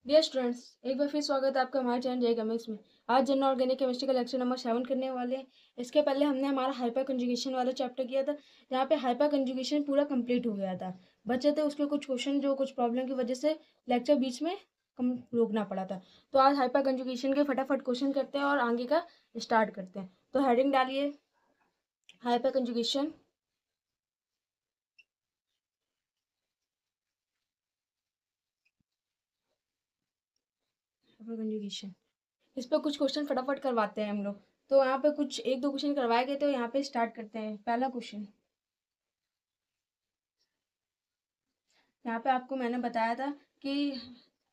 Dear students, एक बार फिर स्वागत है आपका हमारे चैनल जे केमिक्स में। आज जनरल ऑर्गेनिक केमिस्ट्री का लेक्चर नंबर 7 करने वाले हैं। इसके पहले हमने हमारा हाइपर कंजुगेशन वाला चैप्टर किया था, जहाँ पे हाइपर कंजुगेशन पूरा कंप्लीट हो गया था। बचे थे उसके कुछ क्वेश्चन जो कुछ प्रॉब्लम की वजह से लेक्चर बीच में कम रोकना पड़ा था। तो आज हाइपर कंजुगेशन के फटाफट क्वेश्चन करते हैं और आगे का स्टार्ट करते हैं। तो हेडिंग डालिए हाइपर कंजुगेशन। हाइपर कंजुगेशन, इस पर कुछ क्वेश्चन फटाफट करवाते हैं हम लोग। तो यहाँ पे कुछ एक दो क्वेश्चन करवाए गए, तो यहाँ पे स्टार्ट करते हैं। पहला क्वेश्चन, यहाँ पे आपको मैंने बताया था कि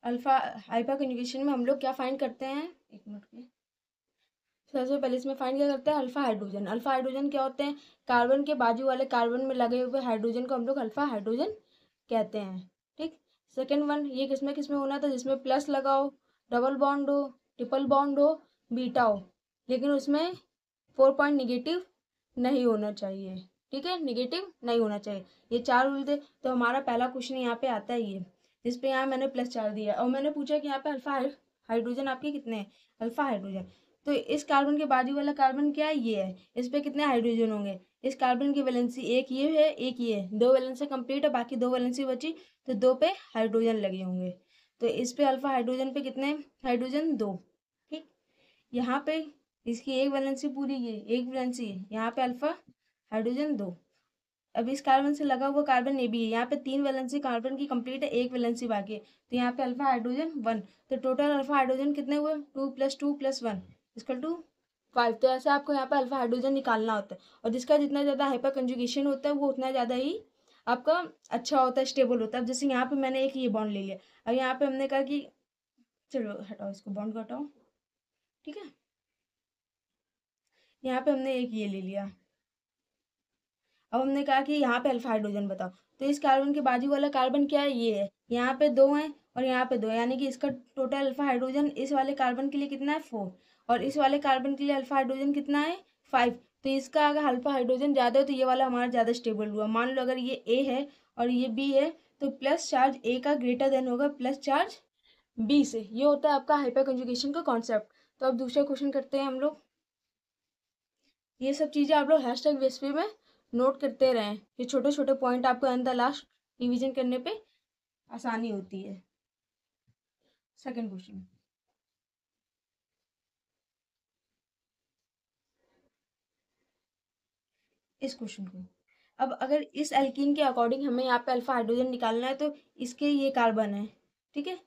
अल्फा हाइपर कंजुगेशन में हम लोग क्या फाइंड करते हैं। एक मिनट के, सबसे पहले इसमें फाइंड क्या करते हैं, अल्फा हाइड्रोजन। अल्फा हाइड्रोजन क्या होते हैं, कार्बन के बाजू वाले कार्बन में लगे हुए हाइड्रोजन को हम लोग अल्फा हाइड्रोजन कहते हैं। ठीक। सेकेंड वन, ये किसमें किसमें होना था, जिसमें प्लस लगा हो, डबल बॉन्ड हो, ट्रिपल बॉन्ड हो, बीटा हो, लेकिन उसमें 4 पॉइंट निगेटिव नहीं होना चाहिए। ठीक है, निगेटिव नहीं होना चाहिए। ये चार रूल थे। तो हमारा पहला क्वेश्चन यहाँ पे आता है ये, जिसपे यहाँ मैंने +4 दिया और मैंने पूछा कि यहाँ पे अल्फा हाइड्रोजन आपके कितने हैं, अल्फा हाइड्रोजन। तो इस कार्बन के बाजू वाला कार्बन क्या है, ये है। इस पे कितने हाइड्रोजन होंगे, इस कार्बन की वैलेंसी एक ये है एक ये है, दो वैलेंसी कंप्लीट है, बाकी दो वैलेंसी बची, तो दो पे हाइड्रोजन लगे होंगे। तो इस पे अल्फा हाइड्रोजन पे कितने हाइड्रोजन, दो। ठीक। यहाँ पे इसकी एक वैलेंसी पूरी, ये एक वैलेंसी है, यहाँ पे अल्फा हाइड्रोजन दो। अब इस कार्बन से लगा हुआ कार्बन ये भी है, यहाँ पे तीन वैलेंसी कार्बन की कंप्लीट है, एक वैलेंसी बाकी है, तो यहाँ पे अल्फा हाइड्रोजन 1। तो टोटल अल्फा हाइड्रोजन कितने हुए, 2 + 2 + 1 = 5। तो ऐसे आपको यहाँ पे अल्फा हाइड्रोजन निकालना होता है, और जिसका जितना ज़्यादा हाइपर कंजुगेशन होता है वो उतना ज़्यादा ही आपका अच्छा होता है, स्टेबल होता है। अब जैसे यहाँ पे मैंने एक ये बॉन्ड ले लिया, अब यहाँ पे हमने कहा कि चलो हटाओ इसको, बॉन्ड को हटाओ। ठीक है, यहाँ पे हमने एक ये ले लिया। अब हमने कहा कि यहाँ पे अल्फा हाइड्रोजन बताओ। तो इस कार्बन के बाजू वाला कार्बन क्या है, ये है। यहाँ पे दो है और यहाँ पे दो है, यानी कि इसका टोटल अल्फा हाइड्रोजन इस वाले कार्बन के लिए कितना है, 4। और इस वाले कार्बन के लिए अल्फा हाइड्रोजन कितना है, 5। तो इसका अगर अल्फा हाइड्रोजन ज़्यादा है तो ये वाला हमारा ज़्यादा स्टेबल हुआ। मान लो अगर ये ए है और ये बी है, तो प्लस चार्ज ए का ग्रेटर देन होगा प्लस चार्ज बी से। ये होता है आपका हाइपर कंजुगेशन का कॉन्सेप्ट। तो अब दूसरा क्वेश्चन करते हैं हम लोग। ये सब चीज़ें आप लोग हैशटैग वेस्पी में नोट करते रहें। ये छोटे छोटे पॉइंट आपको एंड द लास्ट रिवीजन करने पे आसानी होती है। सेकंड क्वेश्चन, इस क्वेश्चन को, अब अगर इस एल्कीन के अकॉर्डिंग हमें यहाँ पे अल्फा हाइड्रोजन निकालना है, तो इसके ये कार्बन है। ठीक है,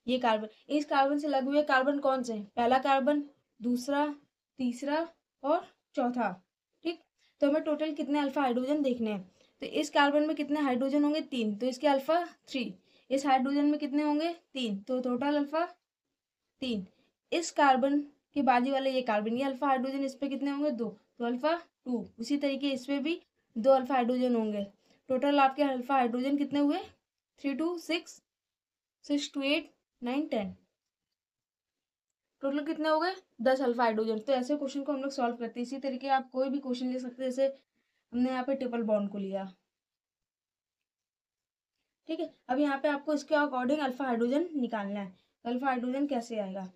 ये कार्बन, इस कार्बन से लगे हुए कार्बन कौन से हैं, पहला कार्बन, दूसरा, तीसरा और चौथा। ठीक। तो हमें टोटल कितने अल्फा हाइड्रोजन देखने हैं। तो इस कार्बन में कितने हाइड्रोजन होंगे, 3, तो इसके अल्फा 3। इस हाइड्रोजन में कितने होंगे, 3, तो टोटल अल्फा 3। इस कार्बन के बाजू वाले ये कार्बन, ये अल्फा हाइड्रोजन, इस पे कितने होंगे, 2, तो अल्फा 2। उसी तरीके इस पे भी 2 अल्फा हाइड्रोजन होंगे। टोटल आपके अल्फा हाइड्रोजन कितने हुए, 3 2 6, 6 2 8 9 10। टोटल कितने हो गए, 10 अल्फा हाइड्रोजन। तो ऐसे क्वेश्चन को हम लोग सॉल्व करते हैं। इसी तरीके आप कोई भी क्वेश्चन ले सकते हैं, जैसे हमने यहाँ पे ट्रिपल बॉन्ड को लिया। ठीक है, अब यहाँ पे आपको इसके अकॉर्डिंग अल्फा हाइड्रोजन निकालना है। तो अल्फा हाइड्रोजन कैसे आएगा,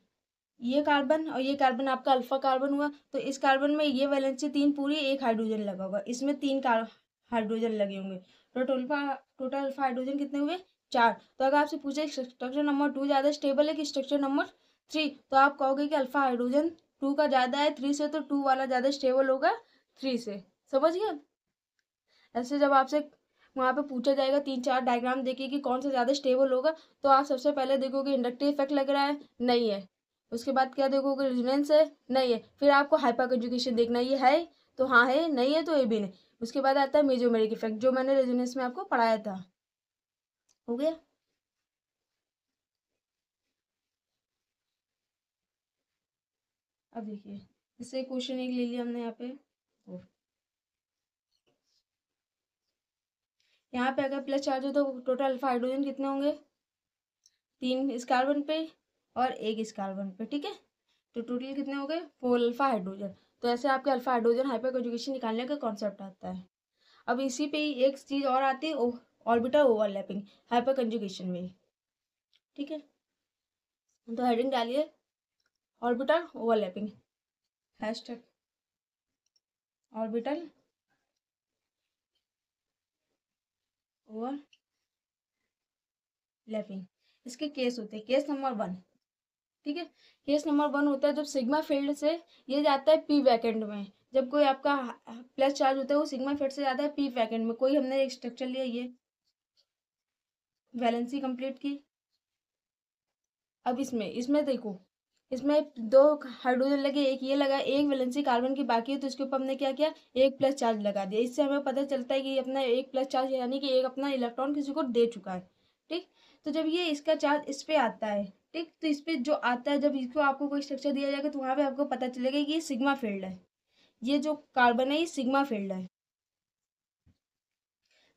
ये कार्बन और ये कार्बन आपका अल्फा कार्बन हुआ, तो इस कार्बन में ये वैलेंसी 3 पूरी, एक हाइड्रोजन लगा होगा, इसमें 3 हाइड्रोजन लगे होंगे। तो टोटल अल्फा हाइड्रोजन कितने हुए, 4। तो अगर आपसे पूछे स्ट्रक्चर नंबर 2 ज़्यादा स्टेबल है कि स्ट्रक्चर नंबर 3, तो आप कहोगे कि अल्फा हाइड्रोजन 2 का ज़्यादा है 3 से, तो 2 वाला ज़्यादा स्टेबल होगा 3 से। समझ गए। ऐसे जब आपसे वहाँ पे पूछा जाएगा 3 4 डायग्राम देखिए कि कौन सा ज़्यादा स्टेबल होगा, तो आप सबसे पहले देखोगे इंडक्टिव इफेक्ट लग रहा है, नहीं है। उसके बाद क्या देखोगे, रेजोनेंस है, नहीं है। फिर आपको हाइपर कंजुगेशन देखना, ये है तो हाँ है, नहीं है तो ये भी नहीं। उसके बाद आता है मेसोमेरिक इफेक्ट, जो मैंने रेजोनेंस में आपको पढ़ाया था। हो गया। अब देखिए, इससे क्वेश्चन एक ले लिया हमने यहाँ पे, और यहाँ पे अगर प्लस चार्ज हो तो टोटल अल्फा हाइड्रोजन कितने होंगे, 3 इस कार्बन पे और एक इस कार्बन पे। ठीक है, तो टोटल कितने हो गए, 4 अल्फा हाइड्रोजन। तो ऐसे आपके अल्फा हाइड्रोजन हाइपर कंजुगेशन निकालने का कॉन्सेप्ट आता है। अब इसी पे ही एक चीज और आती है, ऑर्बिटल ओवरलैपिंग हाइपर कंजुगेशन में। ठीक है, तो हेडिंग डालिए orbital overlapping, hashtag orbital overlapping. इसके केस होते हैं, केस नंबर 1, ठीक है। केस नंबर 1 होता है जब सिग्मा फील्ड से ये जाता है पी वैकेंट में। जब कोई आपका प्लस चार्ज होता है वो सिग्मा फील्ड से जाता है पी वैकेंट में। कोई हमने एक स्ट्रक्चर लिया, ये वैलेंसी कंप्लीट की। अब इसमें इसमें देखो, इसमें 2 हाइड्रोजन लगे, एक ये लगा, एक वैलेंसी कार्बन की बाकी है, तो इसके ऊपर हमने क्या किया, एक प्लस चार्ज लगा दिया। इससे हमें पता चलता है कि अपना एक प्लस चार्ज यानी कि एक अपना इलेक्ट्रॉन किसी को दे चुका है, ठीक। तो जब ये इसका चार्ज इस पे आता है, ठीक, तो इस पे जो आता है, जब इसको आपको कोई स्ट्रक्चर दिया जाएगा तो वहां पे आपको पता चलेगा कि ये सिग्मा फील्ड है। ये जो कार्बन है ये सिग्मा फील्ड है।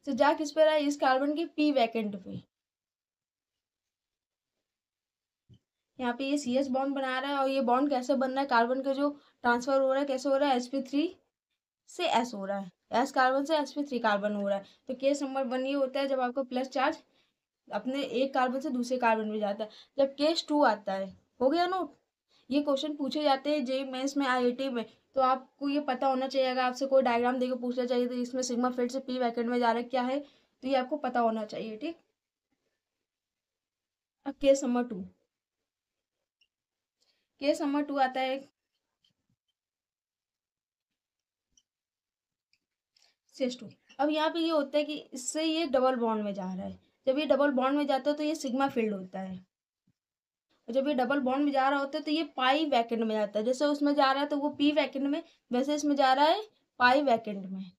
तो जा किस पर है, इस कार्बन के पी वैकेंट पे। यहाँ पे ये सी एच बॉन्ड बना रहा है, और ये बॉन्ड कैसे बन रहा है, कार्बन का जो ट्रांसफर हो रहा है कैसे हो रहा है, sp3 से s हो रहा है, s कार्बन से sp3 कार्बन हो रहा है। तो केस नंबर 1 ये होता है जब आपको प्लस चार्ज अपने एक कार्बन से दूसरे कार्बन में जाता है। जब केस 2 आता है, हो गया नोट। ये क्वेश्चन पूछे जाते हैं जेईई मेंस में, आईआईटी में, तो आपको ये पता होना चाहिए। अगर आपसे कोई डायग्राम देकर पूछना चाहिए तो इसमें सिग्मा फील्ड से पी वैकेंट में जा रहा है क्या है, तो ये आपको पता होना चाहिए, ठीक। अब केस नंबर 2 आता है CS2। अब यहाँ पे ये होता है कि इससे ये डबल बॉन्ड में जा रहा है। जब ये डबल बॉन्ड में जाता है तो ये सिग्मा फील्ड होता है, और जब ये डबल बॉन्ड में जा रहा होता है तो ये पाई वैकेंट में जाता है। जैसे उसमें जा रहा है तो वो पी वैकेंट में, वैसे इसमें जा रहा है पाई वैकेंट में।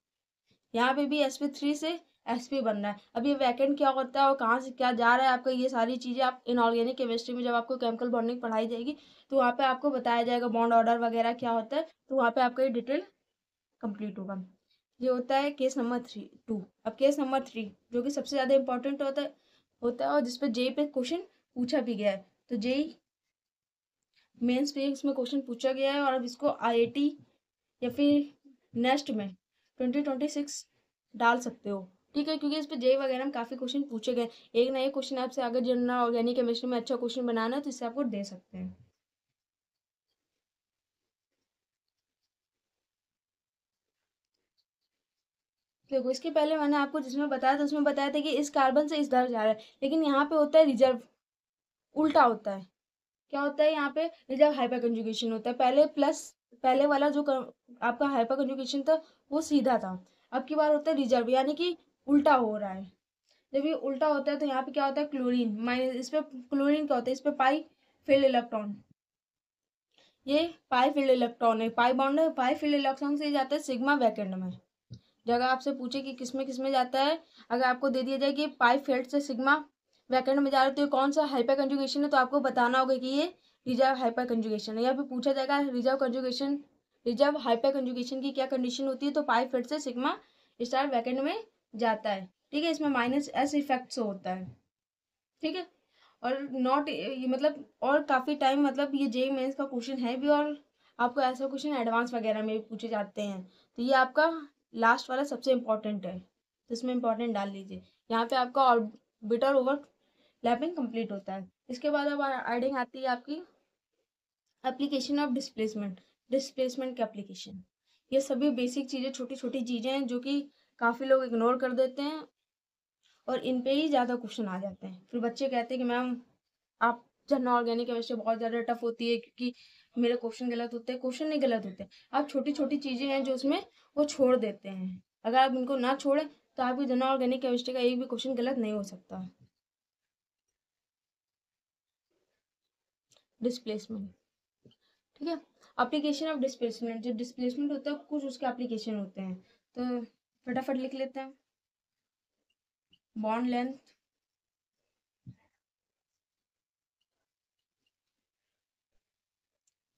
यहाँ पे भी sp3 से sp बन रहा है। अब ये वैकेंट क्या होता है और कहाँ से क्या जा रहा है आपका, ये सारी चीजें आप इनऑर्गेनिक केमिस्ट्री में जब आपको केमिकल बॉन्डिंग पढ़ाई जाएगी तो वहाँ पे आपको बताया जाएगा बॉन्ड ऑर्डर वगैरह क्या होता है, तो वहाँ पे आपका ये डिटेल कंप्लीट होगा। ये होता है केस नंबर 2। अब केस नंबर 3 जो कि सबसे ज्यादा इंपॉर्टेंट होता है और जिसपे जेई पे क्वेश्चन पूछा भी गया है। तो जेई मेंस पे इसमें क्वेश्चन पूछा गया है, और अब इसको आईआईटी या फिर नेक्स्ट में 2026 डाल सकते हो, ठीक है, क्योंकि इस पे जेई वगैरह में काफी क्वेश्चन पूछे गए। एक ना एक क्वेश्चन आपसे अगर जनरल ऑर्गेनिक केमिस्ट्री में अच्छा क्वेश्चन बनाना है तो इससे आपको दे सकते हैं। देखो, इसके पहले मैंने आपको जिसमें बताया था उसमें बताया था कि इस कार्बन से इस तरफ जा रहा है, लेकिन यहाँ पे होता है रिजर्व, उल्टा होता है। क्या होता है यहाँ पे, रिजर्व हाइपर कंजुगेशन होता है। पहले वाला जो आपका हाइपर कंजुगेशन था वो सीधा था, अब की बार होता है रिजर्व, यानी कि उल्टा हो रहा है। जब ये उल्टा होता है तो यहाँ पे क्या होता है, क्लोरीन माइनस, इस पे क्लोरीन क्या होता है, इस पे पाई फील्ड इलेक्ट्रॉन, ये पाई फील्ड इलेक्ट्रॉन है, पाई बॉन्ड है, पाई फील्ड इलेक्ट्रॉन से जाता है सिग्मा वैकेंट में। जगह आपसे पूछे कि किसमें किसमें जाता है, अगर आपको दे दिया जाए कि पाई फील्ड से सिग्मा वैकेंट में जा रहा है तो ये कौन सा हाइपर कंजुगेशन है, तो आपको बताना होगा कि ये रिजर्व हाइपर कंजुगेशन है। या फिर पूछा जाएगा रिजर्व हाइपर कंजुगेशन की क्या कंडीशन होती है, तो पाई फील्ड से सिग्मा स्टार वैकेंट में जाता है, ठीक है। इसमें -s इफेक्ट से होता है, ठीक है। और नॉट ये मतलब, और काफी टाइम मतलब ये जेईई मेंस का क्वेश्चन है भी, और आपको ऐसा क्वेश्चन एडवांस वगैरह में भी पूछे जाते हैं। तो ये आपका लास्ट वाला सबसे इम्पोर्टेंट है, तो इसमें इम्पोर्टेंट डाल लीजिए। यहाँ पे आपका ऑर्बिटल ओवरलैपिंग कंप्लीट होता है। इसके बाद अब एडिंग आती है आपकी एप्लीकेशन ऑफ डिस्प्लेसमेंट की एप्लीकेशन। ये सभी बेसिक चीजें, छोटी छोटी चीजें हैं जो कि काफी लोग इग्नोर कर देते हैं, और इन पे ही ज्यादा क्वेश्चन आ जाते हैं। फिर बच्चे कहते हैं कि मैम आप जनरल ऑर्गेनिक केमिस्ट्री बहुत ज्यादा टफ होती है क्योंकि मेरे क्वेश्चन गलत होते हैं। क्वेश्चन नहीं गलत होते, आप छोटी छोटी चीजें हैं जो उसमें वो छोड़ देते हैं। अगर आप इनको ना छोड़े तो आपकी जनरल ऑर्गेनिक केमिस्ट्री का एक भी क्वेश्चन गलत नहीं हो सकता। डिस्प्लेसमेंट, ठीक है। एप्लीकेशन ऑफ डिस्प्लेसमेंट, जो डिस्प्लेसमेंट होता है कुछ उसके एप्लीकेशन होते हैं, तो फटाफट लिख लेते हैं। बॉन्ड लेंथ,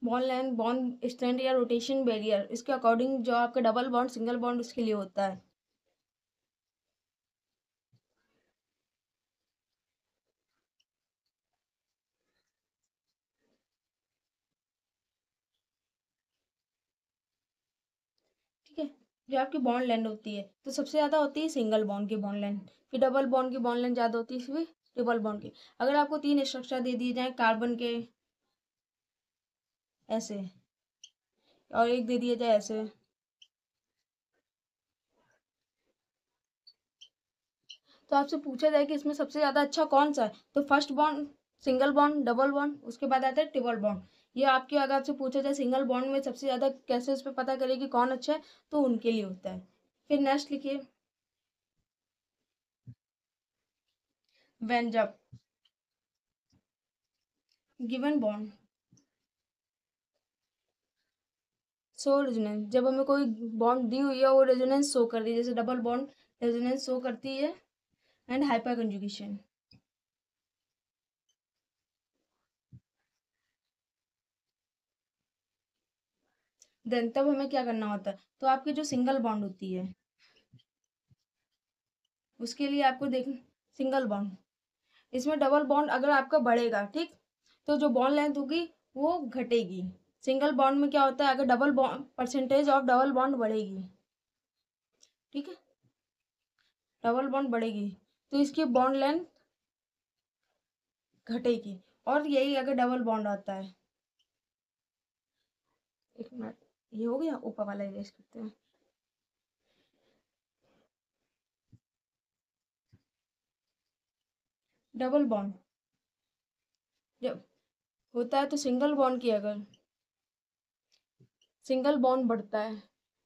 बॉन्ड स्ट्रेंथ या रोटेशन बैरियर, इसके अकॉर्डिंग जो आपका डबल बॉन्ड सिंगल बॉन्ड उसके लिए होता है। ठीक है। जो आपकी बॉन्ड लेंथ होती है तो सबसे ज्यादा होती है सिंगल बॉन्ड की बॉन्ड लेंथ, फिर डबल बॉन्ड की बॉन्ड लेंथ ज्यादा होती है, फिर ट्रिपल बॉन्ड के। अगर आपको 3 स्ट्रक्चर दे दिए जाए कार्बन के ऐसे, और एक दे दिया जाए ऐसे, तो आपसे पूछा जाए कि इसमें सबसे ज्यादा अच्छा कौन सा है, तो first bond, single bond, double bond, उसके बाद आता है ट्रिपल बॉन्ड। ये आपके, अगर आपसे पूछा जाए सिंगल बॉन्ड में सबसे ज्यादा कैसे उस पर पता करें कि कौन अच्छा है, तो उनके लिए होता है। फिर नेक्स्ट लिखिए, व्हेन जब गिवन बॉन्ड शो रेजोनेंस, जब हमें कोई बॉन्ड दी हुई है वो रेजोनेंस शो कर रही है, जैसे डबल बॉन्ड रेजोनेंस शो करती है, एंड हाइपर कंजुगेशन। देन तब हमें क्या करना होता है, तो आपकी जो सिंगल बॉन्ड होती है उसके लिए आपको देख, सिंगल बॉन्ड, इसमें डबल बॉन्ड अगर आपका बढ़ेगा, ठीक, तो जो बॉन्ड लेंथ होगी वो घटेगी। सिंगल बॉन्ड में क्या होता है, अगर double bond, percentage of double bond बढ़ेगी, ठीक है, डबल बॉन्ड बढ़ेगी तो इसकी बॉन्ड लेंथ घटेगी। और यही अगर डबल बॉन्ड आता है, एक मिनट, ये हो गया, ऊपर वाला इरेज करते हैं। डबल बॉन्ड जब होता है तो सिंगल बॉन्ड की, अगर सिंगल बॉन्ड बढ़ता है,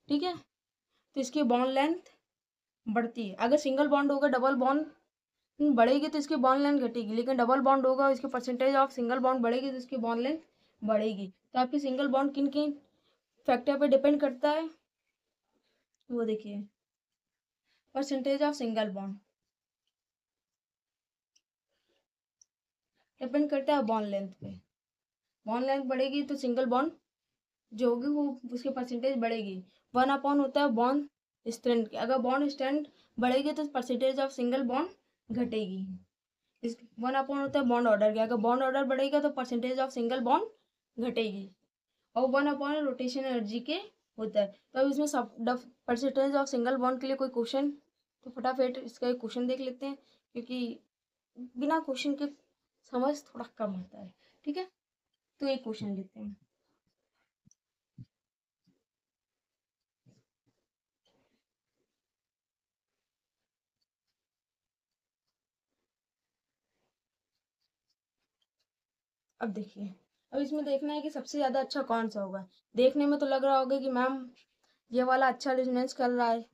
ठीक है, तो इसकी बॉन्ड लेंथ बढ़ती है। अगर सिंगल बॉन्ड होगा, डबल बॉन्ड बढ़ेगी तो इसकी बॉन्ड लेंथ घटेगी, लेकिन डबल बॉन्ड होगा इसकी परसेंटेज ऑफ सिंगल बॉन्ड बढ़ेगी तो इसकी बॉन्ड लेंथ बढ़ेगी। तो आपकी सिंगल बॉन्ड किन किन फैक्टर पे डिपेंड करता है, वो देखिए, percentage of single bond depend करता है बॉन्ड लेंथ पे। बॉन्ड लेंथ बढ़ेगी तो सिंगल बॉन्ड जो होगी वो उसकी परसेंटेज बढ़ेगी। 1 अपॉन होता है बॉन्ड स्ट्रेंथ की, अगर बॉन्ड स्ट्रेंथ बढ़ेगी तो परसेंटेज ऑफ सिंगल बॉन्ड घटेगी। इस 1 अपॉन होता है बॉन्ड ऑर्डर की, अगर बॉन्ड ऑर्डर बढ़ेगा तो परसेंटेज ऑफ सिंगल बॉन्ड घटेगी। और 1 अपॉन रोटेशन एनर्जी के होता है। तो अब इसमें सब परसेंटेज ऑफ सिंगल बॉन्ड के लिए कोई क्वेश्चन, तो फटाफट इसका एक क्वेश्चन देख लेते हैं, क्योंकि बिना क्वेश्चन के समझ थोड़ा कम आता है, ठीक है, तो एक क्वेश्चन लेते हैं। अब देखिए, अब इसमें देखना है कि सबसे ज्यादा अच्छा कौन सा होगा। देखने में तो लग रहा होगा कि मैम ये वाला अच्छा रेजोनेंस कर रहा है,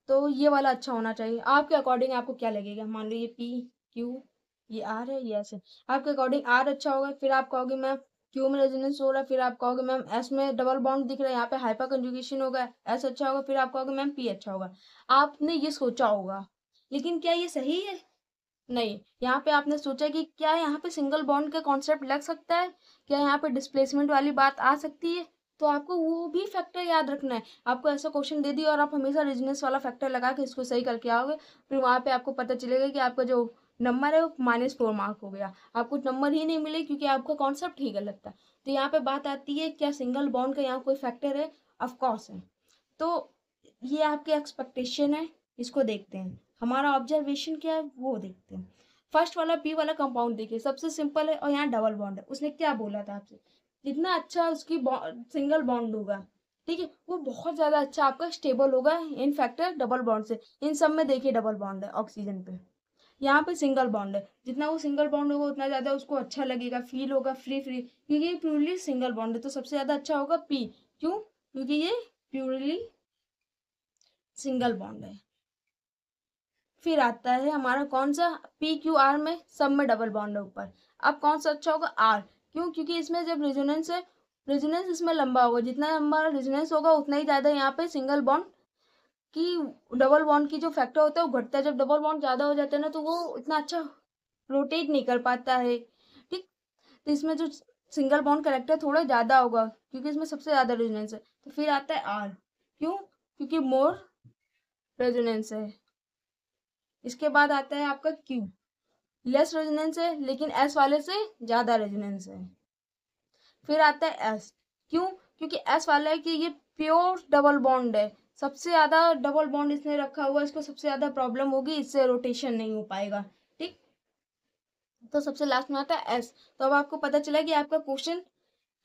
तो ये वाला अच्छा होना चाहिए। आपके अकॉर्डिंग आपको क्या लगेगा, मान लो ये पी क्यू, ये आर है, ये एस है, आपके अकॉर्डिंग आर अच्छा होगा, फिर आप कहोगे मैम क्यू में रेजोनेंस हो रहा है, फिर आप कहोगे मैम एस में डबल बॉन्ड दिख रहा है, यहाँ पे हाइपर कंजुगेशन होगा, एस अच्छा होगा, फिर आप कहोगे मैम पी अच्छा होगा। आपने ये सोचा होगा, लेकिन क्या ये सही है? नहीं, यहाँ पे आपने सोचा कि क्या यहाँ पे सिंगल बॉन्ड का कॉन्सेप्ट लग सकता है, क्या यहाँ पे डिस्प्लेसमेंट वाली बात आ सकती है, तो आपको वो भी फैक्टर याद रखना है। आपको ऐसा क्वेश्चन दे दिया और आप हमेशा रेजोनेंस वाला फैक्टर लगा के इसको सही करके आओगे, फिर वहां पे आपको पता चलेगा कि आपका जो नंबर है वो -4 मार्क हो गया, आपको नंबर ही नहीं मिले क्योंकि आपका कॉन्सेप्ट ही गलत था। तो यहाँ पे बात आती है, क्या सिंगल बॉन्ड का यहाँ कोई फैक्टर है? ऑफकोर्स है। तो ये आपकी एक्सपेक्टेशन है, इसको देखते हैं। हमारा ऑब्जर्वेशन क्या है वो देखते हैं। फर्स्ट वाला पी वाला कंपाउंड देखिए, सबसे सिंपल है और यहाँ डबल बॉन्ड है। उसने क्या बोला था आपसे, जितना अच्छा उसकी सिंगल बॉन्ड होगा, ठीक है, वो बहुत ज्यादा अच्छा आपका स्टेबल होगा इन फैक्टर डबल बॉन्ड से। इन सब में देखिए डबल बॉन्ड है ऑक्सीजन पे, यहाँ पे सिंगल बॉन्ड है। जितना वो सिंगल बॉन्ड होगा उतना ज्यादा उसको अच्छा लगेगा, फील होगा फ्री फ्री, क्योंकि ये प्योरली सिंगल बॉन्ड है, तो सबसे ज्यादा अच्छा होगा पी। क्यों? क्योंकि ये प्योरली सिंगल बॉन्ड है। फिर आता है हमारा कौन सा, पी क्यू आर में सब में डबल बॉन्ड है ऊपर। अब कौन सा अच्छा होगा? आर। क्यों? क्योंकि इसमें जब रेजोनेंस है, रेजोनेंस इसमें लंबा होगा, जितना लंबा रेजोनेंस होगा उतना ही ज्यादा यहाँ पे सिंगल बॉन्ड की, डबल बॉन्ड की जो फैक्टर होता है वो घटता है। जब डबल बॉन्ड ज्यादा हो जाता है ना तो वो इतना अच्छा रोटेट नहीं कर पाता है, ठीक। तो इसमें जो सिंगल बॉन्ड करेक्टर थोड़ा ज्यादा होगा क्योंकि इसमें सबसे ज्यादा रेजोनेंस है। तो फिर आता है आर। क्यों? क्योंकि मोर रेजोनेंस है। इसके बाद आता है आपका क्यू, लेस रेजोनेंस है लेकिन एस वाले से ज्यादा रेजोनेंस है। फिर आता है एस। क्यों? क्योंकि एस वाला है कि ये प्योर डबल बॉन्ड है, सबसे ज्यादा डबल बॉन्ड इसने रखा हुआ है, इसको सबसे ज्यादा प्रॉब्लम होगी, इससे रोटेशन नहीं हो पाएगा, ठीक। तो सबसे लास्ट में आता है एस। तो अब आपको पता चला कि आपका क्वेश्चन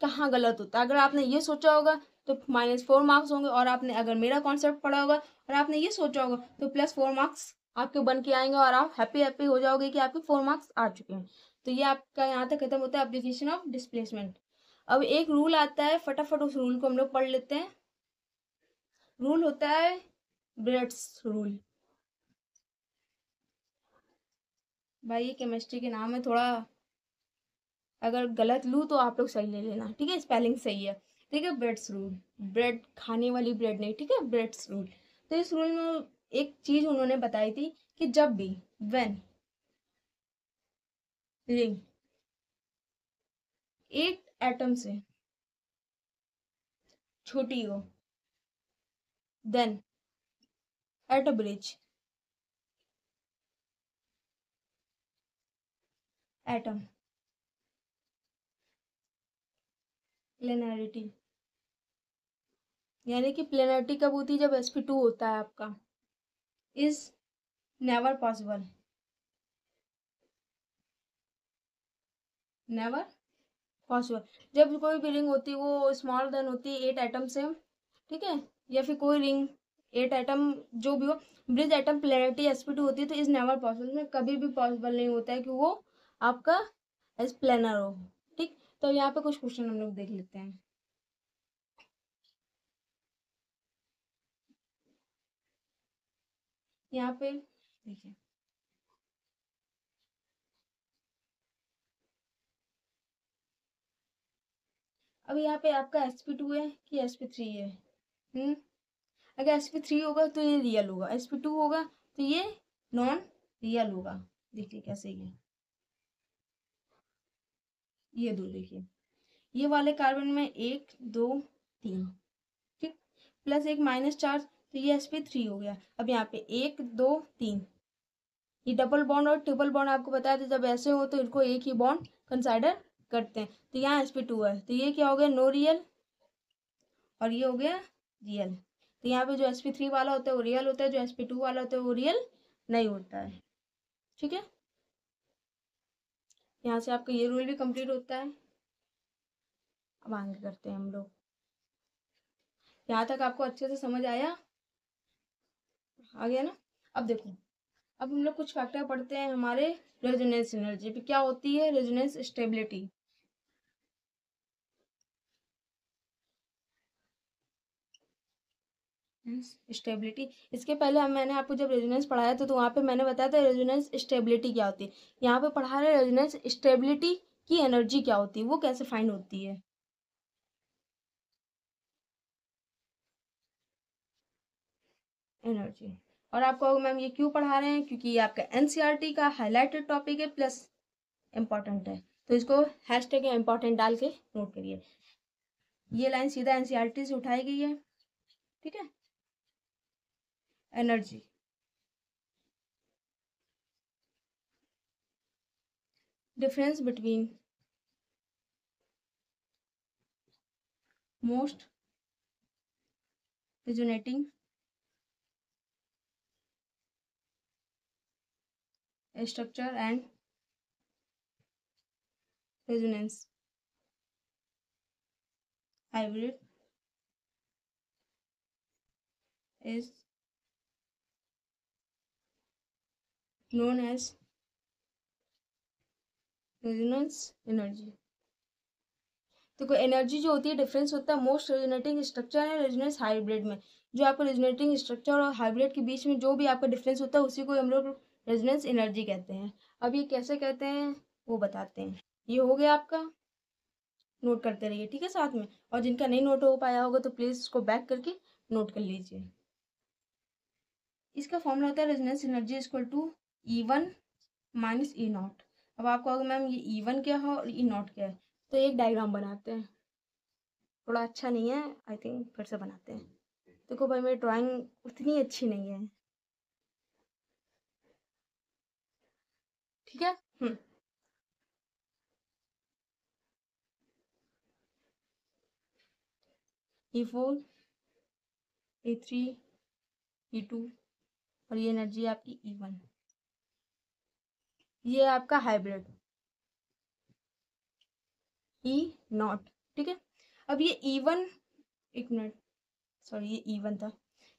कहाँ गलत होता है। अगर आपने ये सोचा होगा तो -4 मार्क्स होंगे, और आपने अगर मेरा कॉन्सेप्ट पढ़ा होगा और आपने ये सोचा होगा तो +4 मार्क्स आपके बन के आएंगे, और आप हैप्पी हैप्पी हो जाओगे कि आपके 4 मार्क्स आ चुके हैं। तो ये आपका यहाँ तक खत्म होता है एप्लीकेशन ऑफ डिस्प्लेसमेंट। अब एक रूल आता है, फटाफट उस रूल को हम लोग पढ़ लेते हैं। रूल होता है ब्रेड्स रूल। भाई ये केमिस्ट्री के नाम है, थोड़ा अगर गलत लूँ तो आप लोग सही ले लेना, ठीक है, स्पेलिंग सही है, ठीक है। ब्रेड्स रूल, ब्रेड खाने वाली ब्रेड नहीं, ठीक है, ब्रेड्स रूल। तो इस रूल में एक चीज उन्होंने बताई थी कि जब भी व्हेन रिंग 8 एटम से छोटी हो, then at a bridge atom planarity, यानी कि प्लेनरिटी कब होती है, जब sp2 होता है आपका, is never possible, never possible. जब कोई भी रिंग होती है वो स्मॉल देन होती है 8 एटम से, ठीक है, या फिर कोई रिंग 8 एटम जो भी हो, ब्रिज एटम प्लेनेरिटी sp2 होती है, तो इज नेवर पॉसिबल में कभी भी पॉसिबल नहीं होता है कि वो आपका एस प्लेनर हो, ठीक। तो यहाँ पे कुछ क्वेश्चन हम लोग देख लेते हैं। यहाँ पे देखिए, अब यहाँ पे आपका sp2 है कि sp3 है। अगर sp3 होगा तो ये रियल होगा, sp2 होगा तो ये नॉन रियल होगा। देखिए कैसे ये दो देखिए, ये वाले कार्बन में 1 2 3, ठीक, प्लस एक -4, तो ये sp3 हो गया। अब यहाँ पे 1 2 3, ये डबल बॉन्ड और ट्रिपल बॉन्ड आपको बताया था, जब ऐसे हो तो इनको एक ही बॉन्ड कंसाइडर करते हैं। तो यहाँ sp2 है, तो ये क्या हो गया, नो रियल, और ये हो गया रियल। तो यहाँ पे जो sp3 वाला होता है वो रियल होता है, जो sp2 वाला होता है वो रियल नहीं होता है, ठीक है। यहाँ से आपका ये रूल भी कंप्लीट होता है। अब आगे करते हैं हम लोग। यहाँ तक आपको अच्छे से समझ आया, आ गया ना। अब देखो, अब हम लोग कुछ फैक्टर पढ़ते हैं हमारे रेजोनेंस एनर्जी पे। क्या होती है रेजोनेंस स्टेबिलिटी, स्टेबिलिटी। इसके पहले मैंने आपको जब रेजोनेंस पढ़ाया था तो वहाँ पे मैंने बताया था रेजोनेंस स्टेबिलिटी क्या होती है। यहाँ पे पढ़ा रहे रेजोनेंस स्टेबिलिटी की एनर्जी क्या होती है, वो कैसे फाइंड होती है। एनर्जी, और आपको मैम ये क्यों पढ़ा रहे हैं, क्योंकि ये आपका एनसीईआरटी का हाईलाइटेड टॉपिक है प्लस इम्पॉर्टेंट है, तो इसको हैशटैग इम्पॉर्टेंट डाल के नोट करिए। ये लाइन सीधा एनसीईआरटी से उठाई गई है, ठीक है। Energy, difference between most resonating structure and resonance hybrid is known as resonance energy। तो कोई एनर्जी जो होती है, डिफरेंस होता है मोस्ट रेजोनेटिंग स्ट्रक्चर है रेजोनेंस हाइब्रिड में। जो आपको रेजोनेटिंग स्ट्रक्चर और हाइब्रिड के बीच में जो भी आपका डिफरेंस होता है उसी को हम लोग रेजोनेंस एनर्जी कहते हैं। अब ये कैसे कहते हैं वो बताते हैं। ये हो गया आपका, नोट करते रहिए, ठीक है साथ में। और जिनका नहीं नोट हो पाया होगा तो प्लीज इसको बैक करके नोट कर लीजिए। इसका फॉर्मूला होता है resonance energy equal to E1 minus E0। अब आपको अगर मैम ये E1 क्या है और E0 क्या है, तो एक डायग्राम बनाते हैं। थोड़ा अच्छा नहीं है, आई थिंक फिर से बनाते हैं। देखो भाई मेरी ड्राइंग उतनी अच्छी नहीं है, ठीक है। E4 E3 E2, और ये एनर्जी आपकी E1। ये है आपका हाइब्रिड, ई नॉट, ठीक है। अब ये E1, एक मिनट, सॉरी ये E1 था।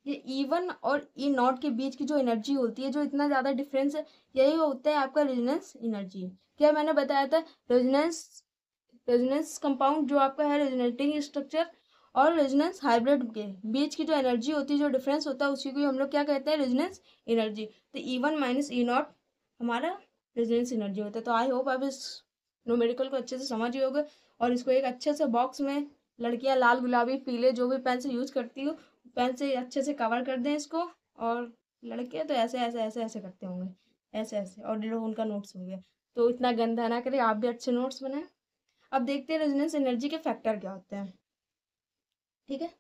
ये E1 और E0 के बीच की जो एनर्जी होती है, जो इतना ज़्यादा डिफरेंस है, यही होता है आपका रेजोनेंस एनर्जी। क्या मैंने बताया था, रेजोनेंस रेजोनेंस कंपाउंड जो आपका है, रेजोनेटिंग स्ट्रक्चर और रेजोनेंस हाइब्रिड के बीच की जो एनर्जी होती है, जो डिफरेंस होता है, उसी को हम लोग क्या कहते हैं, रेजोनेंस एनर्जी। तो E1 माइनस E0 हमारा रेजोनेंस एनर्जी होता है। तो आई होप आप इस न्यूमेरिकल को अच्छे से समझ गए होगे, और इसको एक अच्छे से बॉक्स में, लड़कियां लाल गुलाबी पीले जो भी पेन से यूज करती हो, पेन से अच्छे से कवर कर दें इसको। और लड़के तो ऐसे ऐसे ऐसे ऐसे करते होंगे, ऐसे ऐसे, और ये उनका नोट्स हो गया। तो इतना गंदा ना करें, आप भी अच्छे नोट्स बनाएं। अब देखते हैं रेजोनेंस एनर्जी के फैक्टर क्या होते हैं, ठीक है।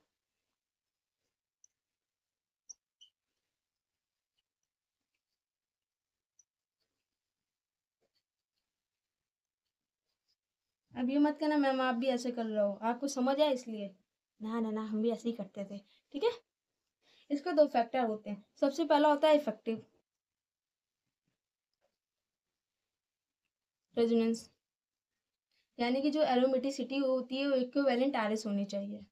अब ये मत कहना मैम आप भी ऐसे कर रहे हो, आपको समझ आया इसलिए। ना ना ना, हम भी ऐसे ही करते थे, ठीक है। इसके दो फैक्टर होते हैं। सबसे पहला होता है इफेक्टिव रेजोनेंस, यानी कि जो एरोमेटिसिटी होती है वो इक्विवेलेंट आरएस होनी चाहिए।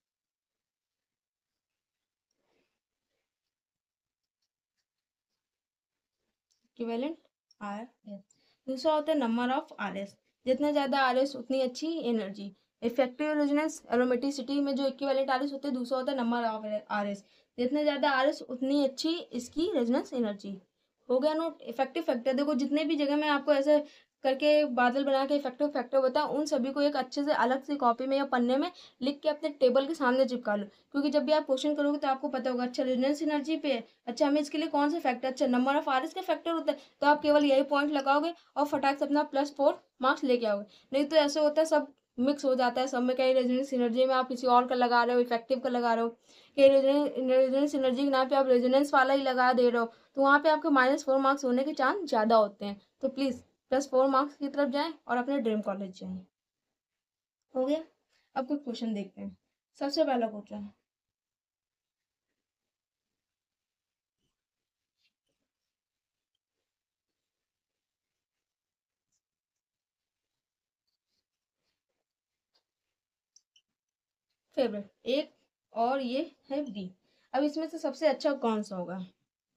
Equivalent R S. दूसरा होता है नंबर ऑफ आर एस, जितना ज़्यादा आर एस उतनी अच्छी एनर्जी। इफेक्टिव रेजोनेंस एरोमेटिसिटी में जो इक्विवेलेंट आर एस होते हैं, दूसरा होता है नंबर ऑफ आर एस, जितने ज़्यादा आर एस उतनी अच्छी इसकी रेजोनेंस एनर्जी। हो गया नोट। इफेक्टिव फैक्टर देखो, जितने भी जगह मैं आपको ऐसे करके बादल बना के इफेक्टिव फैक्टर बताऊं, उन सभी को एक अच्छे से अलग से कॉपी में या पन्ने में लिख के अपने टेबल के सामने चिपका लो, क्योंकि जब भी आप क्वेश्चन करोगे तो आपको पता होगा, अच्छा रेजोनेंस एनर्जी पे है, अच्छा हमें इसके लिए कौन सा फैक्टर, अच्छा नंबर ऑफ आर एस का फैक्टर होता है, तो आप केवल यही पॉइंट लगाओगे और फटाक से अपना +4 मार्क्स लेके आओगे। नहीं तो ऐसे होता है, सब मिक्स हो जाता है, सब में कहीं रेजोनेंस एनर्जी में आप किसी और का लगा रहे हो, इफेक्टिव का लगा रहे हो, कहीं रेजोनेंस एनर्जी के नाम पे आप रेजोनेंस वाला ही लगा दे रहे हो, तो वहाँ पे आपके -4 मार्क्स होने के चांस ज़्यादा होते हैं। तो प्लीज़ +4 मार्क्स की तरफ जाएं और अपने ड्रीम कॉलेज जाएं। हो गया। अब कुछ क्वेश्चन देखते हैं। सबसे पहला क्वेश्चन, फेवरेट एक, और ये है बी। अब इसमें से सबसे अच्छा कौन सा होगा,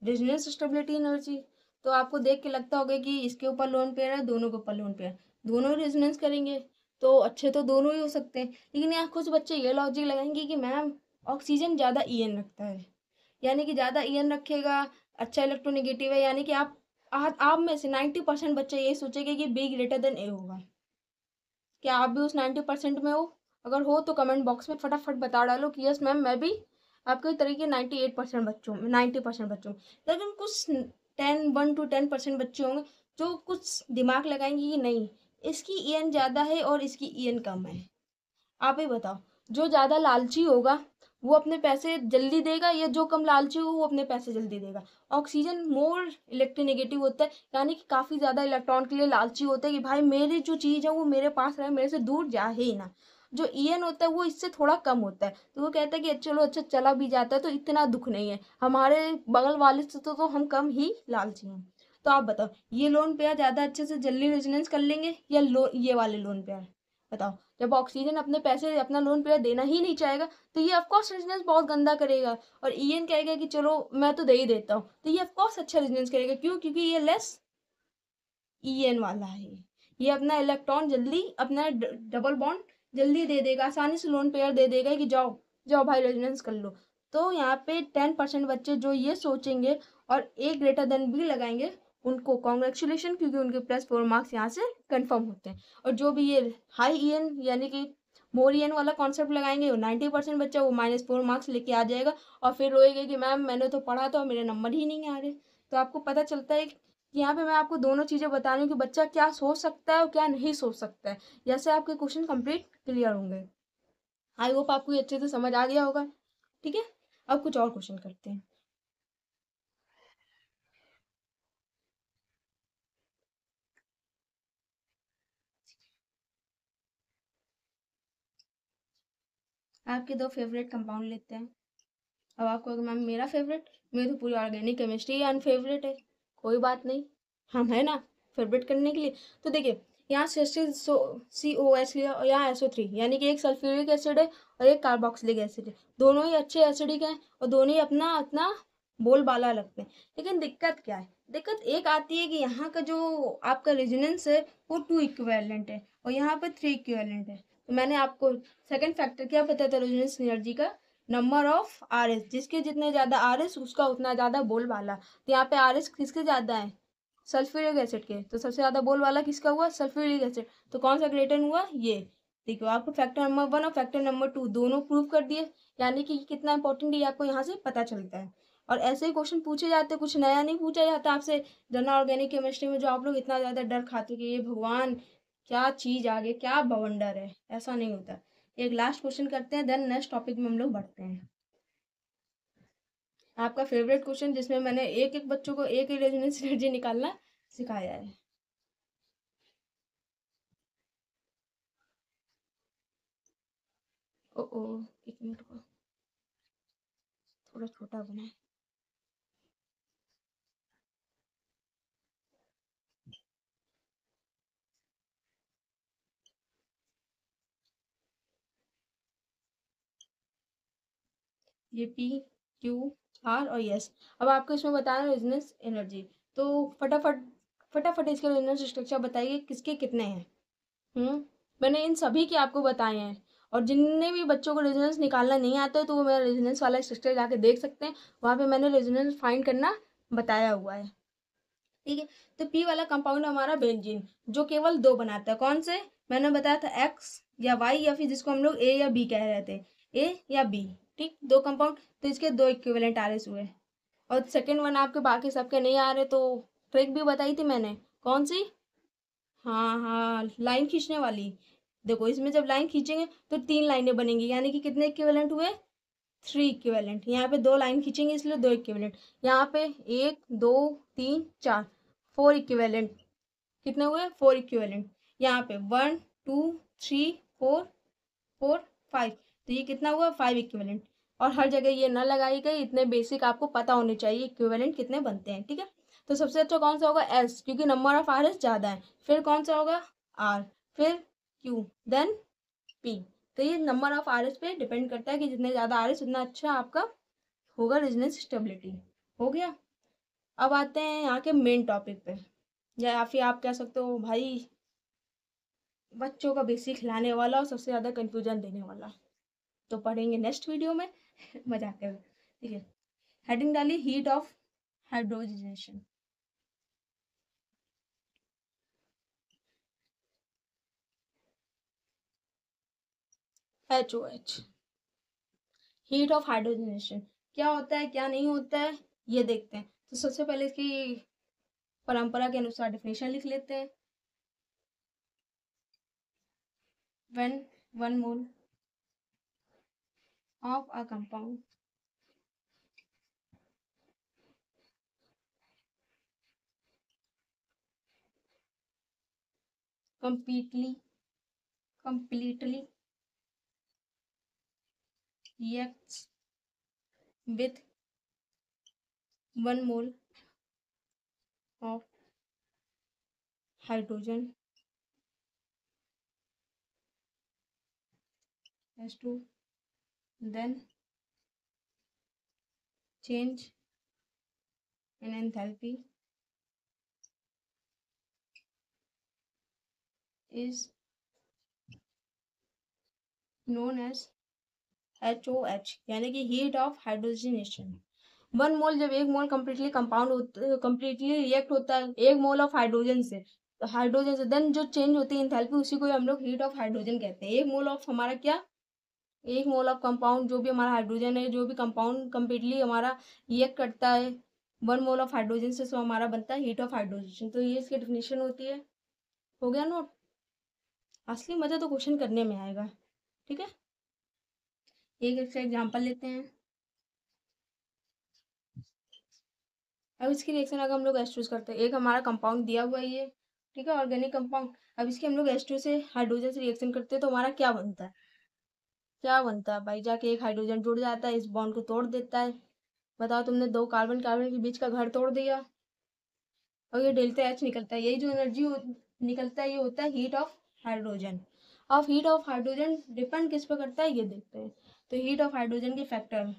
रेजोनेंस स्टेबिलिटी एनर्जी। तो आपको देख के लगता होगा कि इसके ऊपर लोन पेयर है, दोनों के ऊपर लोन पेयर, दोनों रेजोनेंस करेंगे, तो अच्छे तो दोनों ही हो सकते हैं। लेकिन यहाँ कुछ बच्चे ये लॉजिक लगाएंगे कि मैम ऑक्सीजन ज़्यादा ईएन रखता है, यानी कि ज़्यादा ईएन रखेगा, अच्छा इलेक्ट्रोनेगेटिव है, यानी कि आप में से 90% बच्चे ये सोचेंगे कि बी ग्रेटर देन ए होगा। क्या आप भी उस 90% में हो? अगर हो तो कमेंट बॉक्स में फटाफट बता डालो कि यस मैम मैं भी आपके तरीके 98% बच्चों में, 90% बच्चों में। लेकिन कुछ 1 to 10% बच्चे होंगे जो कुछ दिमाग लगाएंगे कि नहीं, इसकी ईएन ज़्यादा है और इसकी ईएन कम है। आप ही बताओ, जो ज़्यादा लालची होगा वो अपने पैसे जल्दी देगा, या जो कम लालची होगा वो अपने पैसे जल्दी देगा। ऑक्सीजन मोर इलेक्ट्रोनेगेटिव होता है, यानी कि काफ़ी ज़्यादा इलेक्ट्रॉन के लिए लालची होता है कि भाई मेरी जो चीज़ है वो मेरे पास रहे, मेरे से दूर जा ही ना। जो ईएन होता है वो इससे थोड़ा कम होता है, तो वो कहता है कि चलो अच्छा चला भी जाता है तो इतना दुख नहीं है, हमारे बगल वाले से तो हम कम ही लालची हैं। तो आप बताओ, ये लोन पेयर ज़्यादा अच्छे से जल्दी रेजोनेंस कर लेंगे या ये वाले लोन पेयर? बताओ। जब ऑक्सीजन अपने पैसे अपना लोन पे देना ही नहीं चाहेगा, तो ये ऑफकोर्स रेजिडेंस बहुत गंदा करेगा। और ईएन कहेगा कि चलो मैं तो दे ही देता हूँ, तो ये ऑफकोर्स अच्छा रेजिडेंस करेगा। क्यों? क्योंकि ये लेस ईएन वाला है, ये अपना इलेक्ट्रॉन जल्दी, अपना डबल बॉन्ड जल्दी दे देगा, आसानी से लोन पेयर दे देगा कि जाओ जाओ भाई रेजिडेंस कर लो। तो यहाँ पे 10% बच्चे जो ये सोचेंगे और ए ग्रेटर देन बी लगाएंगे, उनको कॉन्ग्रेचुलेशन, क्योंकि उनके +4 मार्क्स यहाँ से कंफर्म होते हैं। और जो भी ये हाई ईएन यानी कि मोर ईएन वाला कॉन्सेप्ट लगाएंगे, वो 90% बच्चा वो -4 मार्क्स लेके आ जाएगा, और फिर रोएगा कि मैम मैंने तो पढ़ा था और मेरे नंबर ही नहीं आ रहे। तो आपको पता चलता है कि यहाँ पे मैं आपको दोनों चीज़ें बता रही हूँ कि बच्चा क्या सोच सकता है और क्या नहीं सोच सकता है, जैसे आपके क्वेश्चन कंप्लीट क्लियर होंगे। आई होप आपको ये अच्छे से समझ आ गया होगा, ठीक है। अब कुछ और क्वेश्चन करते हैं। आपके दो फेवरेट कंपाउंड लेते हैं। अब आपको अगर मैम मेरा फेवरेट, मेरी तो पूरी ऑर्गेनिक केमिस्ट्री अनफेवरेट है। कोई बात नहीं, हम है ना फेवरेट करने के लिए। तो देखिए, यहाँ COH लिया और यहाँ SO3, यानी कि एक सल्फ्यूरिक एसिड है और एक कार्बोक्सिलिक एसिड है। दोनों ही अच्छे एसिडिक हैं और दोनों ही अपना अपना बोलबाला लगते हैं। लेकिन दिक्कत क्या है? दिक्कत एक आती है कि यहाँ का जो आपका रेजोनेंस है वो 2 इक्विवेलेंट है और यहाँ पे 3 इक्विवेलेंट है। तो मैंने आपको सेकंड फैक्टर क्या बताया था रेजोनेंस एनर्जी का? नंबर ऑफ RS, जिसके जितने ज्यादा RS उसका उतना ज्यादा बोलबाला। तो यहाँ पे RS किसके ज्यादा है? सल्फ्यूरिक एसिड के। तो सबसे ज्यादा बोल वाला किसका हुआ? Sulphuric acid. तो कौन सा ग्रेटन हुआ? ये। देखो आपको फैक्टर नंबर 1 और फैक्टर नंबर 2 दोनों प्रूव कर दिए, यानी कि कितना इंपॉर्टेंट ये आपको यहाँ से पता चलता है। और ऐसे ही क्वेश्चन पूछे जाते, कुछ नया नहीं पूछा जाता आपसे जनरल ऑर्गेनिक केमिस्ट्री में, जो आप लोग इतना ज्यादा डर खाते कि ये भगवान क्या चीज आ गई, क्या बवंडर है। ऐसा नहीं होता। एक लास्ट क्वेश्चन करते हैं, देन नेक्स्ट टॉपिक में हम लोग बढ़ते हैं। आपका फेवरेट क्वेश्चन, जिसमें मैंने एक एक बच्चों को एक ही रेजोनेंस एनर्जी निकालना सिखाया है। ओ ओ, एक मिनट को थोड़ा छोटा बनाए। ये P, Q, R और S। अब आपको इसमें बताना रेजोनेंस एनर्जी। तो फटाफट फटाफट इसके रेजोनेंस स्ट्रक्चर बताइए किसके कितने हैं। मैंने इन सभी के आपको बताए हैं। और जितने भी बच्चों को रेजोनेंस निकालना नहीं आता है तो वो मेरा रेजोनेंस वाला स्ट्रक्चर जाके देख सकते हैं, वहां पे मैंने रेजोनेंस फाइंड करना बताया हुआ है। ठीक है। तो पी वाला कंपाउंड हमारा बेंजीन, जो केवल दो बनाता है। कौन से? मैंने बताया था एक्स या वाई, या फिर जिसको हम लोग ए या बी कह रहे थे, ए या बी। ठीक, दो कंपाउंड, तो इसके दो इक्विवेलेंट आरएस हुए। और सेकंड वन आपके बाकी सबके नहीं आ रहे, तो ट्रिक भी बताई थी मैंने। कौन सी? हाँ हाँ, लाइन खींचने वाली। देखो इसमें जब लाइन खींचेंगे तो तीन लाइनें बनेंगी, यानी कि कितने इक्विवेलेंट हुए? 3 इक्विवेलेंट। यहाँ पे दो लाइन खींचेंगे इसलिए दो इक्विवेलेंट। यहाँ पे 1 2 3 4, 4 इक्विवेलेंट। कितने हुए? 4 इक्विवेलेंट। यहाँ पे 1 2 3 4 4 5, तो ये कितना हुआ? 5 इक्विवेलेंट। और हर जगह ये न लगाई गई, इतने बेसिक आपको पता होने चाहिए इक्विवेलेंट कितने बनते हैं। ठीक है। तो सबसे अच्छा कौन सा होगा? एस, क्योंकि नंबर ऑफ आर एस ज्यादा है। फिर कौन सा होगा? आर। फिर क्यू, देन पी। तो ये नंबर ऑफ आर एस पे डिपेंड करता है कि जितने ज्यादा आर एस उतना अच्छा आपका होगा रेजोनेंस स्टेबिलिटी। हो गया। अब आते हैं यहाँ के मेन टॉपिक पे, या फिर आप कह सकते हो भाई बच्चों का बेसिक खिलाने वाला और सबसे ज्यादा कंफ्यूजन देने वाला। तो पढ़ेंगे नेक्स्ट वीडियो में मजाक कर। ठीक है। हेडिंग डाली heat of hydrogenation. HOH, heat of hydrogenation. क्या होता है क्या नहीं होता है ये देखते हैं। तो सबसे पहले इसकी परंपरा के अनुसार डिफिनेशन लिख लेते हैं। When 1 mole of a compound completely completely reacts with 1 mole of hydrogen has to then change in enthalpy is known as HOH, यानी कि हीट ऑफ हाइड्रोजनेशन। 1 मोल, जब 1 मोल कम्प्लीटली कंपाउंड कम्प्लीटली रिएक्ट होता है 1 मोल ऑफ हाइड्रोजन से, तो hydrogen से then जो change होती है इंथैल्पी, उसी को हम लोग हीट ऑफ हाइड्रोजन कहते हैं। 1 मोल ऑफ हमारा क्या? 1 मोल ऑफ कंपाउंड, जो भी हमारा हाइड्रोजन है, जो भी कंपाउंड कम्प्लीटली हमारा रिएक्ट करता है 1 मोल ऑफ हाइड्रोजन से, सो हमारा बनता है हीट ऑफ हाइड्रोजन। तो ये इसकी डेफिनेशन होती है। हो गया नोट? असली मजा तो क्वेश्चन करने में आएगा। ठीक है। एक एक से एग्जाम्पल लेते हैं। अब इसकी रिएक्शन अगर हम लोग H2 करते हैं, एक हमारा कंपाउंड दिया हुआ है ये, ठीक है, ऑर्गेनिक कंपाउंड। अब इसकी हम लोग H2 से हाइड्रोजन से रिएक्शन करते हैं तो हमारा क्या बनता है? क्या बनता है भाई? जाके एक हाइड्रोजन जुड़ जाता है, इस बॉन्ड को तोड़ देता है। बताओ, तुमने दो कार्बन कार्बन के बीच का घर तोड़ दिया और ये डेल्टा H निकलता है। यही जो एनर्जी निकलता है, ये होता है हीट ऑफ हाइड्रोजन। अब हीट ऑफ हाइड्रोजन डिपेंड किस पे करता है ये देखते हैं। तो हीट ऑफ हाइड्रोजन की फैक्टर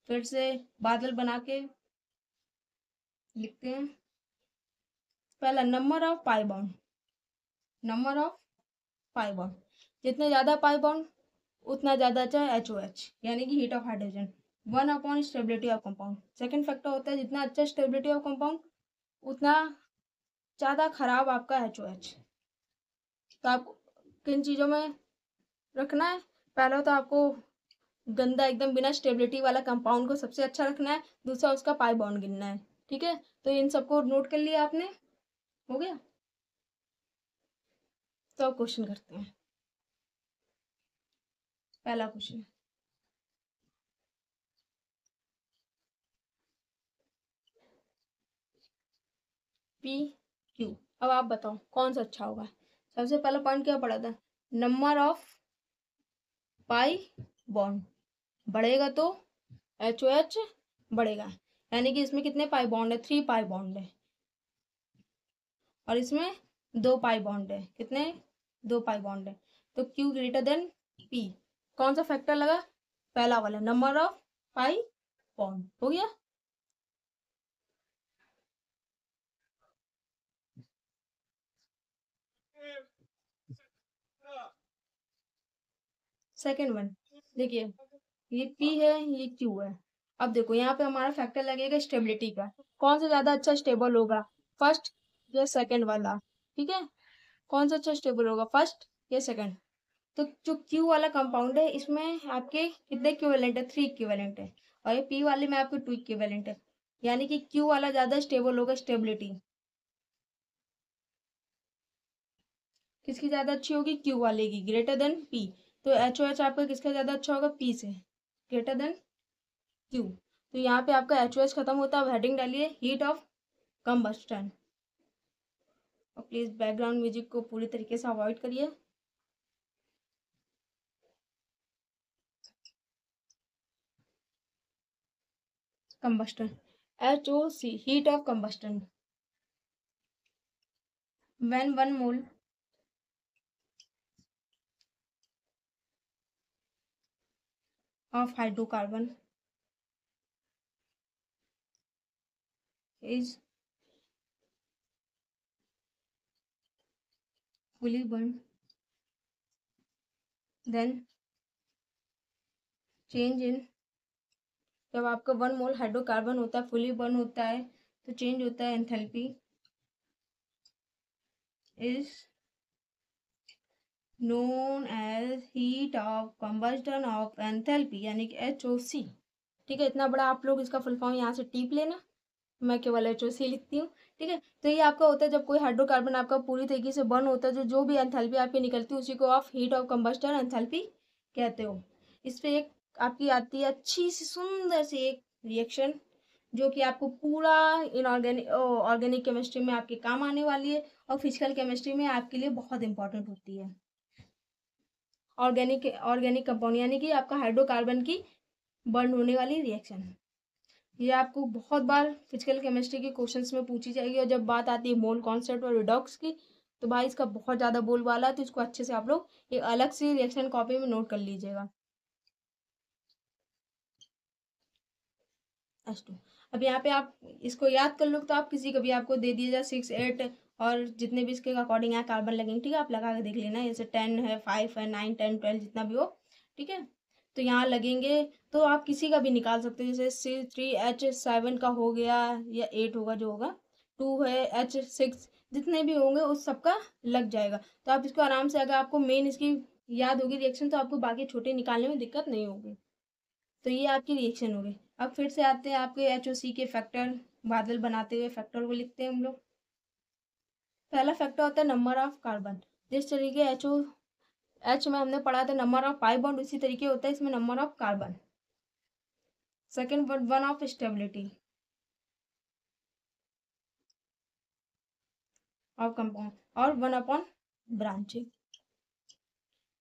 फिर से बादल बना के लिखते हैं। पहला number of pi bond, number of pi bond, जितने ज्यादा पाई बॉन्ड उतना ज्यादा अच्छा है HOH, यानी कि heat of hydrogen. 1 upon stability of compound, second factor होता है जितना अच्छा स्टेबिलिटी ऑफ कंपाउंड उतना ज्यादा खराब आपका HOH। तो आपको किन चीजों में रखना है, पहला तो आपको गंदा एकदम बिना स्टेबिलिटी वाला कंपाउंड को सबसे अच्छा रखना है, दूसरा उसका पाई बॉन्ड गिनना है। ठीक है, तो इन सबको नोट कर लिया आपने, हो गया। तो अब क्वेश्चन करते हैं। पहला क्वेश्चन, PQ। अब आप बताओ कौन सा अच्छा होगा। सबसे पहला पॉइंट क्या पड़ा था, नंबर ऑफ पाई बॉन्ड बढ़ेगा तो HOH बढ़ेगा, यानी कि इसमें कितने पाई बॉन्ड है, 3 पाई बॉन्ड है, और इसमें 2 पाई बॉन्ड है, कितने, 2 पाई बॉन्ड है। तो Q ग्रेटर देन P, कौन सा फैक्टर लगा, पहला वाला नंबर ऑफ पाई बॉन्ड, हो गया। सेकेंड वन देखिए, ये P है, ये Q है। अब देखो यहाँ पे हमारा फैक्टर लगेगा स्टेबिलिटी का, कौन सा ज्यादा अच्छा स्टेबल होगा, फर्स्ट या सेकंड वाला। ठीक है, कौन सा अच्छा स्टेबल होगा, फर्स्ट या सेकंड। तो जो Q वाला कंपाउंड है इसमें आपके कितने इक्विवेलेंट है, 3 इक्विवेलेंट है, और ये P वाले में आपके 2 इक्विवेलेंट है, यानी कि Q वाला ज्यादा स्टेबल होगा, स्टेबिलिटी किसकी ज्यादा अच्छी होगी, Q वाले की, ग्रेटर देन P। तो HOH आपका किसका ज्यादा अच्छा होगा, P से, ग्रेटर देन Q। तो यहाँ पे आपका HOH खत्म होता है। अब हेडिंग डालिए हीट ऑफ कंबस्टन, और प्लीज बैकग्राउंड म्यूजिक को पूरी तरीके से अवॉइड करिए। Combustion, HOC, heat of combustion, when 1 mole of hydrocarbon is fully burned, then change in, जब आपका 1 मोल हाइड्रोकार्बन होता है फुली बर्न होता है तो चेंज होता है enthalpy is known as heat of combustion of enthalpy, यानी कि HOC। ठीक है, इतना बड़ा आप लोग इसका फुल फॉर्म यहाँ से टीप लेना, मैं केवल HOC लिखती हूँ। ठीक है, तो ये आपका होता है जब कोई हाइड्रोकार्बन आपका पूरी तरीके से बर्न होता है, जो भी एंथैल्पी आपकी निकलती है उसी को आप हीट ऑफ कंबस्टन एंथैल्पी कहते हो। इस पे एक आपकी आती है अच्छी सी सुंदर सी एक रिएक्शन, जो कि आपको पूरा इनऑर्गेनिक ऑर्गेनिक केमिस्ट्री में आपके काम आने वाली है, और फिजिकल केमिस्ट्री में आपके लिए बहुत इंपॉर्टेंट होती है। ऑर्गेनिक ऑर्गेनिक कंपाउंड यानी कि आपका हाइड्रोकार्बन की बर्न होने वाली रिएक्शन, ये आपको बहुत बार फिजिकल केमिस्ट्री के क्वेश्चंस में पूछी जाएगी। और जब बात आती है मोल कॉन्सेप्ट और रिडॉक्स की, तो भाई इसका बहुत ज़्यादा बोलबाला है, तो इसको अच्छे से आप लोग एक अलग सी रिएक्शन कॉपी में नोट कर लीजिएगा। H2, अब यहाँ पे आप इसको याद कर लो, तो आप किसी का भी आपको दे दिया जाए 6, 8 और जितने भी इसके अकॉर्डिंग यहाँ कार्बन लगेंगे, ठीक है, आप लगा के देख लेना, जैसे 10 है, 5 है, 9, 10, 12 जितना भी हो। ठीक है, तो यहाँ लगेंगे, तो आप किसी का भी निकाल सकते हो, जैसे C3H7 का हो गया, या 8 होगा जो होगा, 2 है, H6, जितने भी होंगे उस सबका लग जाएगा। तो आप इसको आराम से, अगर आपको मेन इसकी याद होगी रिएक्शन, तो आपको बाकी छोटे निकालने में दिक्कत नहीं होगी। तो ये आपकी रिएक्शन हो गई। अब फिर से आते हैं आपके HOC के फैक्टर, बादल बनाते हुए फैक्टर को लिखते हैं हम लोग। पहला फैक्टर होता है नंबर ऑफ कार्बन, जिस तरीके H में हमने पढ़ा था नंबर ऑफ पाई बॉन्ड, उसी तरीके होता है इसमें number of carbon. Second 1 of stability of compound, और 1 अपॉन ब्रांचिंग,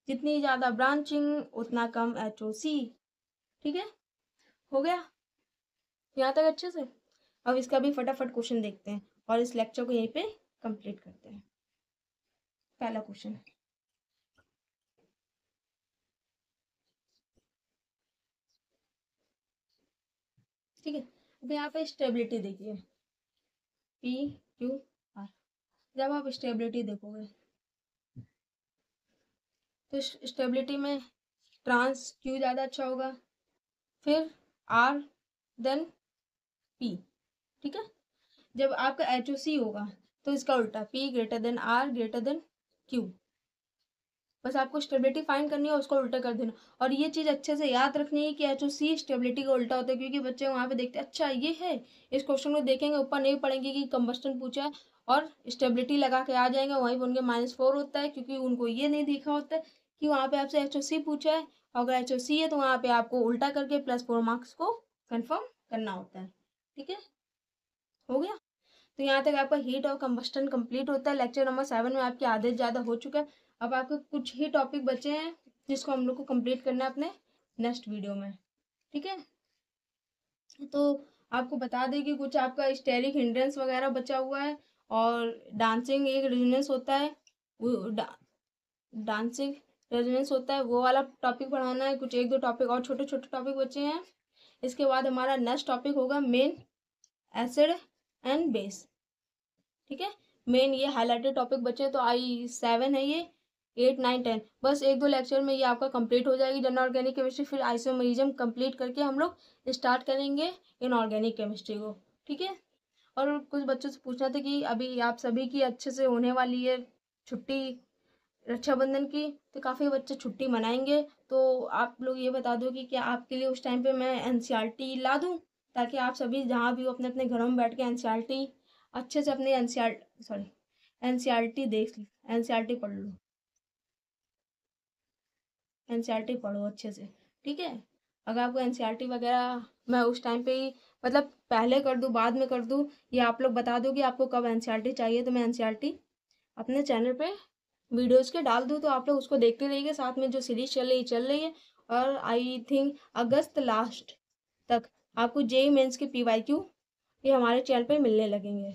जितनी ज्यादा ब्रांचिंग उतना कम HOC। ठीक है, हो गया यहाँ तक अच्छे से। अब इसका भी फटाफट क्वेश्चन देखते हैं और इस लेक्चर को यहीं पे कंप्लीट करते हैं। पहला क्वेश्चन। ठीक है, अब यहाँ पे स्टेबिलिटी देखिए, पी क्यू आर। जब आप स्टेबिलिटी देखोगे तो स्टेबिलिटी में ट्रांस क्यू ज़्यादा अच्छा होगा, फिर आर, देन पी। ठीक है, जब आपका एच ओ सी होगा तो इसका उल्टा, P greater than R greater than Q. बस आपको स्टेबिलिटी फाइंड करनी है, उसको उल्टा कर देना। और ये चीज़ अच्छे से याद रखनी है कि एच ओ सी स्टेबिलिटी का उल्टा होता है, क्योंकि बच्चे वहाँ पे देखते हैं अच्छा ये है, इस क्वेश्चन को देखेंगे ऊपर नहीं पढ़ेंगे कि कंबस्टन पूछा है और स्टेबिलिटी लगा के आ जाएंगे, वहीं पर उनके -4 होता है, क्योंकि उनको ये नहीं देखा होता है कि वहाँ पे आपसे एच ओ सी पूछा है। अगर एच ओ सी है तो वहाँ पे आपको उल्टा करके +4 मार्क्स को कन्फर्म करना होता है। ठीक है, हो गया। तो यहाँ तक आपका हीट और कंबस्टन कंप्लीट होता है। लेक्चर नंबर 7 में आपकी आधे ज़्यादा हो चुका है। अब आपके कुछ ही टॉपिक बचे हैं जिसको हम लोग को कंप्लीट करना है अपने नेक्स्ट वीडियो में। ठीक है, तो आपको बता दें कि कुछ आपका स्टेरिक हिंड्रेंस वगैरह बचा हुआ है, और डांसिंग एक रेजोनेंस होता है, वो डांसिंग रेजोनेंस होता है, वो वाला टॉपिक पढ़ाना है। कुछ 1-2 टॉपिक और छोटे छोटे टॉपिक बचे हैं। इसके बाद हमारा नेक्स्ट टॉपिक होगा मेन एसिड एंड बेस। ठीक है, मेन ये हाईलाइटेड टॉपिक बचे तो I7 है, ये 8, 9, 10 बस 1-2 लेक्चर में ये आपका कंप्लीट हो जाएगी जनरल ऑर्गेनिक केमिस्ट्री। फिर आइसोमरिज्म कंप्लीट करके हम लोग स्टार्ट करेंगे इनऑर्गेनिक केमिस्ट्री को। ठीक है, और कुछ बच्चों से पूछना था कि अभी आप सभी की अच्छे से होने वाली है छुट्टी रक्षाबंधन की, तो काफ़ी बच्चे छुट्टी मनाएंगे, तो आप लोग ये बता दो कि क्या आपके लिए उस टाइम पे मैं NCERT ला दूँ, ताकि आप सभी जहाँ भी हो अपने अपने घरों में बैठ के NCERT अच्छे से अपने NCERT पढ़ लो, NCERT पढ़ो अच्छे से। ठीक है, अगर आपको NCERT वगैरह मैं उस टाइम पे ही मतलब पहले कर दूँ बाद में कर दूँ, या आप लोग बता दो कि आपको कब NCERT चाहिए, तो मैं NCERT अपने चैनल पे वीडियोज़ के डाल दूँ, तो आप लोग उसको देखते रहिए। साथ में जो सीरीज चल रही है, और आई थिंक अगस्त लास्ट तक आपको JEE मेंस के PYQ ये हमारे चैनल पे मिलने लगेंगे,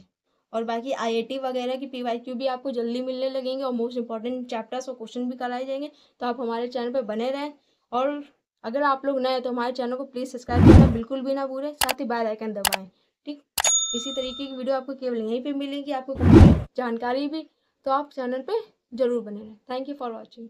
और बाकी IIT वगैरह की PYQ भी आपको जल्दी मिलने लगेंगे, और मोस्ट इंपॉर्टेंट चैप्टर्स और क्वेश्चन भी कराए जाएंगे। तो आप हमारे चैनल पे बने रहें, और अगर आप लोग नए हैं तो हमारे चैनल को प्लीज़ सब्सक्राइब करना बिल्कुल भी ना भूलें, साथ ही बेल आइकन दबाएं। ठीक, इसी तरीके की वीडियो आपको केवल यहीं पे मिलेगी, आपको कंप्लीट जानकारी भी, तो आप चैनल पे ज़रूर बने रहें। Thank you for watching.